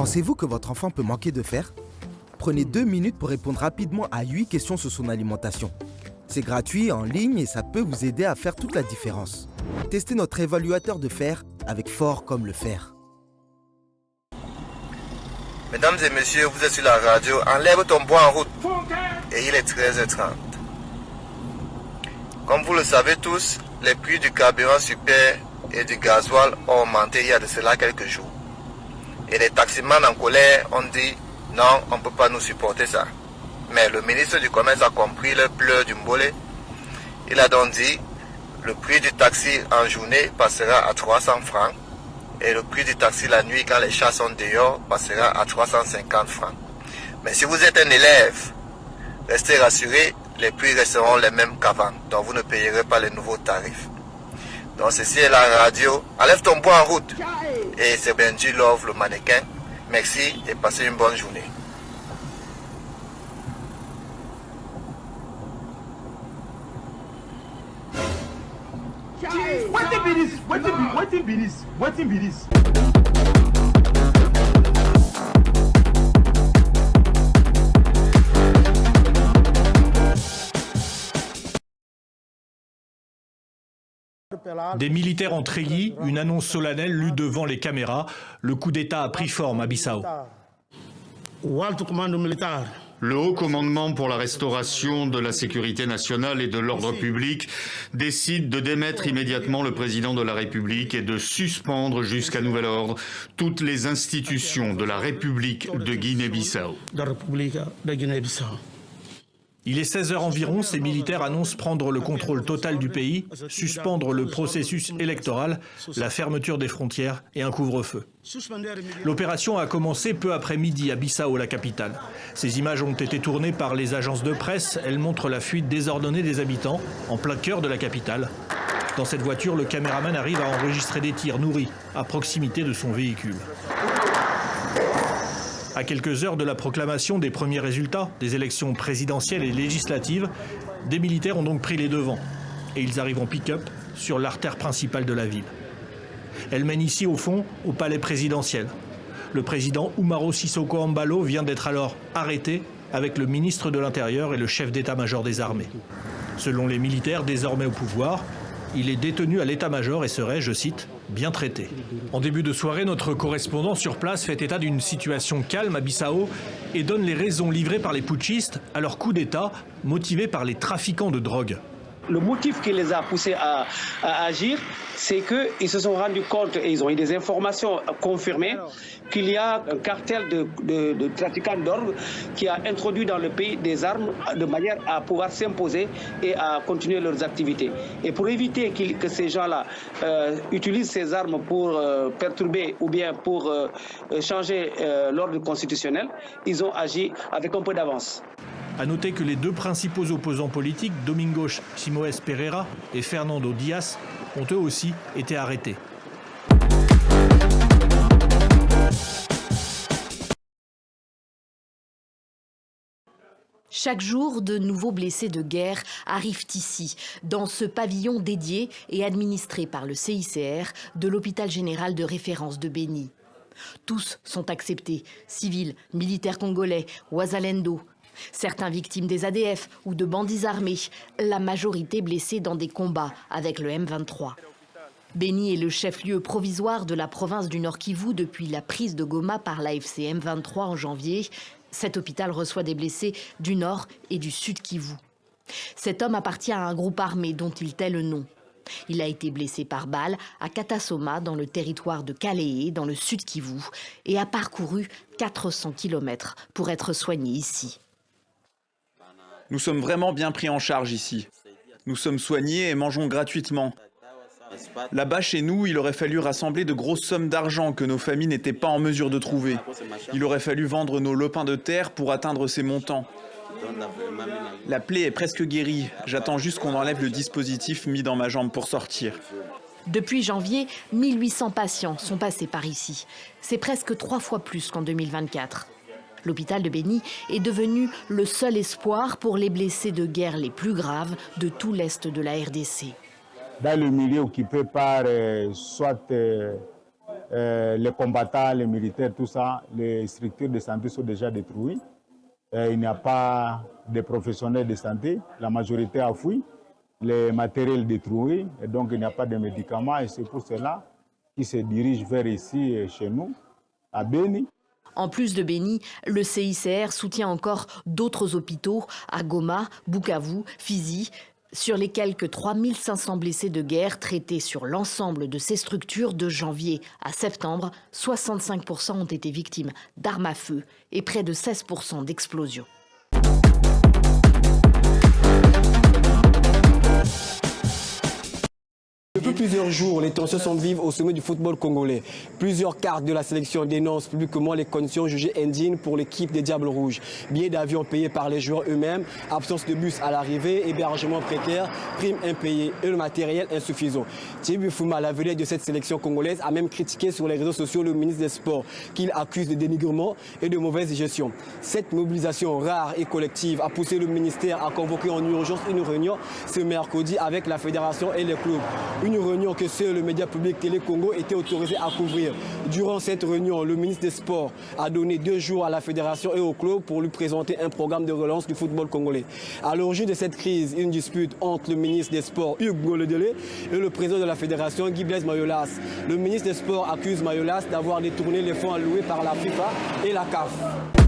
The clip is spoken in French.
Pensez-vous que votre enfant peut manquer de fer? Prenez 2 minutes pour répondre rapidement à 8 questions sur son alimentation. C'est gratuit, en ligne et ça peut vous aider à faire toute la différence. Testez notre évaluateur de fer avec Fort comme le fer. Mesdames et messieurs, vous êtes sur la radio, enlève ton bois en route. Et il est 13h30. Comme vous le savez tous, les prix du carburant super et du gasoil ont augmenté il y a de cela quelques jours. Et les taximans en colère ont dit non, on ne peut pas nous supporter ça. Mais le ministre du Commerce a compris le pleur du mbolé. Il a donc dit le prix du taxi en journée passera à 300 francs et le prix du taxi la nuit quand les chats sont dehors passera à 350 francs. Mais si vous êtes un élève, restez rassurés, les prix resteront les mêmes qu'avant, donc vous ne payerez pas les nouveaux tarifs. Donc ceci est la radio. Enlève ton bois en route. Et c'est Benji Love, le mannequin. Merci et passez une bonne journée. Wetin be this? Des militaires en treillis, une annonce solennelle lue devant les caméras. Le coup d'État a pris forme à Bissau. Le Haut Commandement pour la restauration de la sécurité nationale et de l'ordre public décide de démettre immédiatement le président de la République et de suspendre jusqu'à nouvel ordre toutes les institutions de la République de Guinée-Bissau. Il est 16h environ, ces militaires annoncent prendre le contrôle total du pays, suspendre le processus électoral, la fermeture des frontières et un couvre-feu. L'opération a commencé peu après midi à Bissau, la capitale. Ces images ont été tournées par les agences de presse. Elles montrent la fuite désordonnée des habitants en plein cœur de la capitale. Dans cette voiture, le caméraman arrive à enregistrer des tirs nourris à proximité de son véhicule. À quelques heures de la proclamation des premiers résultats des élections présidentielles et législatives, des militaires ont donc pris les devants. Et ils arrivent en pick-up sur l'artère principale de la ville. Elle mène ici, au fond, au palais présidentiel. Le président Umaro Sissoco Embalo vient d'être alors arrêté avec le ministre de l'Intérieur et le chef d'état-major des armées. Selon les militaires désormais au pouvoir, il est détenu à l'état-major et serait, je cite, bien traité. En début de soirée, notre correspondant sur place fait état d'une situation calme à Bissau et donne les raisons livrées par les putschistes à leur coup d'État motivé par les trafiquants de drogue. Le motif qui les a poussés à agir, c'est qu'ils se sont rendus compte et ils ont eu des informations confirmées qu'il y a un cartel de trafiquants d'orgue qui a introduit dans le pays des armes de manière à pouvoir s'imposer et à continuer leurs activités. Et pour éviter que ces gens-là utilisent ces armes pour perturber ou bien pour changer l'ordre constitutionnel, ils ont agi avec un peu d'avance. À noter que les deux principaux opposants politiques, Domingos Simoes Pereira et Fernando Dias, ont eux aussi été arrêtés. Chaque jour, de nouveaux blessés de guerre arrivent ici, dans ce pavillon dédié et administré par le CICR de l'hôpital général de référence de Beni. Tous sont acceptés, civils, militaires congolais, Ouazalendo. Certains victimes des ADF ou de bandits armés, la majorité blessés dans des combats avec le M23. Beni est le chef-lieu provisoire de la province du Nord Kivu depuis la prise de Goma par l'AFC M23 en janvier. Cet hôpital reçoit des blessés du Nord et du Sud Kivu. Cet homme appartient à un groupe armé dont il tait le nom. Il a été blessé par balle à Katasoma, dans le territoire de Kalehe, dans le Sud Kivu, et a parcouru 400 km pour être soigné ici. Nous sommes vraiment bien pris en charge ici. Nous sommes soignés et mangeons gratuitement. Là-bas, chez nous, il aurait fallu rassembler de grosses sommes d'argent que nos familles n'étaient pas en mesure de trouver. Il aurait fallu vendre nos lopins de terre pour atteindre ces montants. La plaie est presque guérie. J'attends juste qu'on enlève le dispositif mis dans ma jambe pour sortir. Depuis janvier, 1800 patients sont passés par ici. C'est presque 3 fois plus qu'en 2024. L'hôpital de Beni est devenu le seul espoir pour les blessés de guerre les plus graves de tout l'est de la RDC. Dans le milieu occupé par soit les combattants, les militaires, tout ça, les structures de santé sont déjà détruites. Il n'y a pas de professionnels de santé, la majorité a fui, les matériels détruits, et donc il n'y a pas de médicaments, et c'est pour cela qu'ils se dirigent vers ici, chez nous, à Beni. En plus de Beni, le CICR soutient encore d'autres hôpitaux à Goma, Bukavu, Fizi. Sur les quelques 3500 blessés de guerre traités sur l'ensemble de ces structures de janvier à septembre, 65% ont été victimes d'armes à feu et près de 16% d'explosions. Depuis plusieurs jours, les tensions sont vives au sommet du football congolais. Plusieurs cartes de la sélection dénoncent publiquement les conditions jugées indignes pour l'équipe des Diables Rouges. Billets d'avion payés par les joueurs eux-mêmes, absence de bus à l'arrivée, hébergement précaire, primes impayées et le matériel insuffisant. Thierry Boufouma, la vedette de cette sélection congolaise, a même critiqué sur les réseaux sociaux le ministre des Sports, qu'il accuse de dénigrement et de mauvaise gestion. Cette mobilisation rare et collective a poussé le ministère à convoquer en urgence une réunion ce mercredi avec la fédération et les clubs. Une réunion que seul le média public Télé Congo était autorisé à couvrir. Durant cette réunion, le ministre des Sports a donné 2 jours à la fédération et au club pour lui présenter un programme de relance du football congolais. À l'origine de cette crise, une dispute entre le ministre des Sports Hugues Ngoledele et le président de la fédération Guy Blaise Mayolas. Le ministre des Sports accuse Mayolas d'avoir détourné les fonds alloués par la FIFA et la CAF.